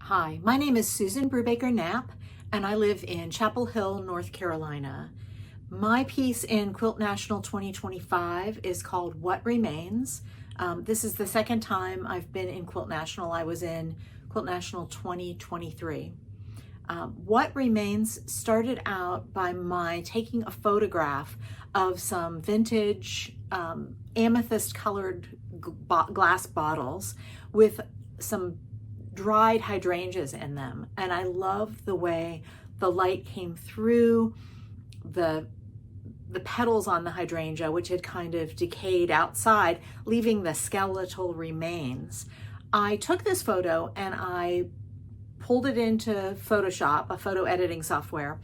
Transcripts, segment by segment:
Hi, my name is Susan Brubaker Knapp, and I live in Chapel Hill, North Carolina. My piece in Quilt National 2025 is called What Remains. This is the second time I've been in Quilt National. I was in Quilt National 2023. What Remains started out by my taking a photograph of some vintage amethyst colored glass bottles with some dried hydrangeas in them, and I loved the way the light came through the petals on the hydrangea, which had kind of decayed outside, leaving the skeletal remains. I took this photo and I pulled it into Photoshop, a photo editing software.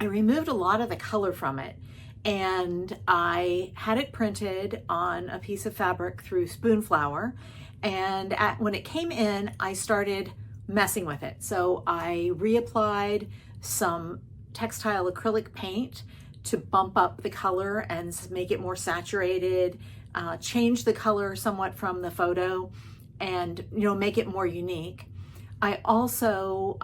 I removed a lot of the color from it, and I had it printed on a piece of fabric through spoon flour. And when it came in, I started messing with it. So I reapplied some textile acrylic paint to bump up the color and make it more saturated, change the color somewhat from the photo, and make it more unique. I also,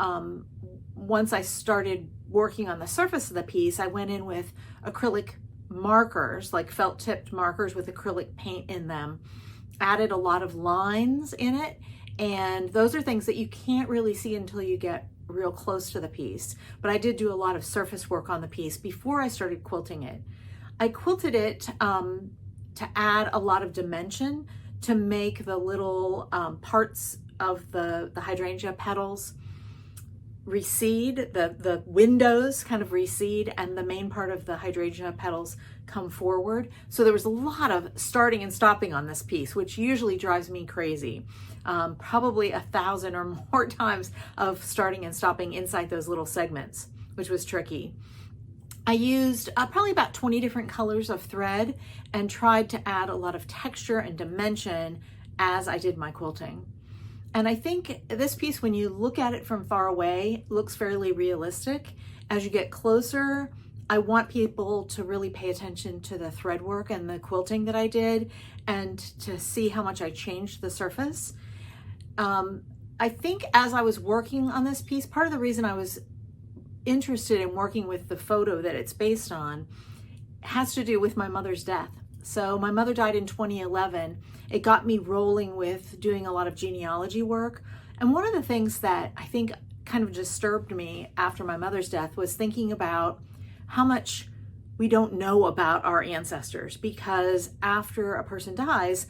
once I started working on the surface of the piece, I went in with acrylic markers, like felt tipped markers with acrylic paint in them, added a lot of lines in it, and those are things that you can't really see until you get real close to the piece. But I did do a lot of surface work on the piece before I started quilting it. I quilted it to add a lot of dimension, to make the little parts of the hydrangea petals recede, the windows kind of recede, and the main part of the hydrangea petals come forward. So there was a lot of starting and stopping on this piece, which usually drives me crazy. Probably 1,000 or more times of starting and stopping inside those little segments, which was tricky. I used probably about 20 different colors of thread and tried to add a lot of texture and dimension as I did my quilting. And I think this piece, when you look at it from far away, looks fairly realistic. As you get closer, I want people to really pay attention to the thread work and the quilting that I did, and to see how much I changed the surface. I think as I was working on this piece, part of the reason I was interested in working with the photo that it's based on has to do with my mother's death. So my mother died in 2011. It got me rolling with doing a lot of genealogy work. And one of the things that I think kind of disturbed me after my mother's death was thinking about how much we don't know about our ancestors, because after a person dies,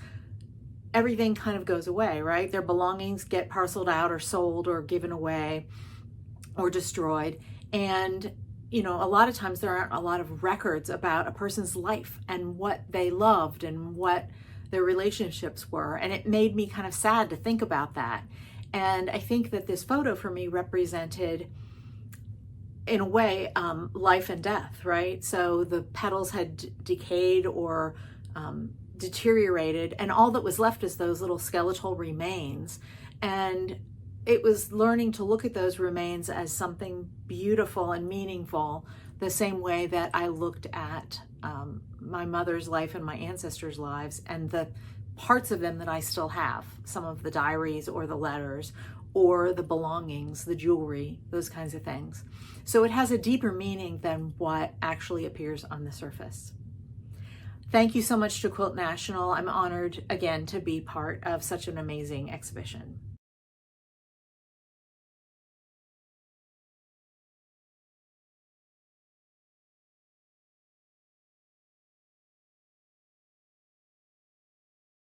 everything kind of goes away, right? Their belongings get parceled out or sold or given away or destroyed. And a lot of times there aren't a lot of records about a person's life and what they loved and what their relationships were. And it made me kind of sad to think about that. And I think that this photo for me represented, in a way, life and death, right? So the petals had decayed or deteriorated, and all that was left is those little skeletal remains. And it was learning to look at those remains as something beautiful and meaningful, the same way that I looked at my mother's life and my ancestors' lives, and the parts of them that I still have, some of the diaries or the letters or the belongings, the jewelry, those kinds of things. So it has a deeper meaning than what actually appears on the surface. Thank you so much to Quilt National. I'm honored again to be part of such an amazing exhibition.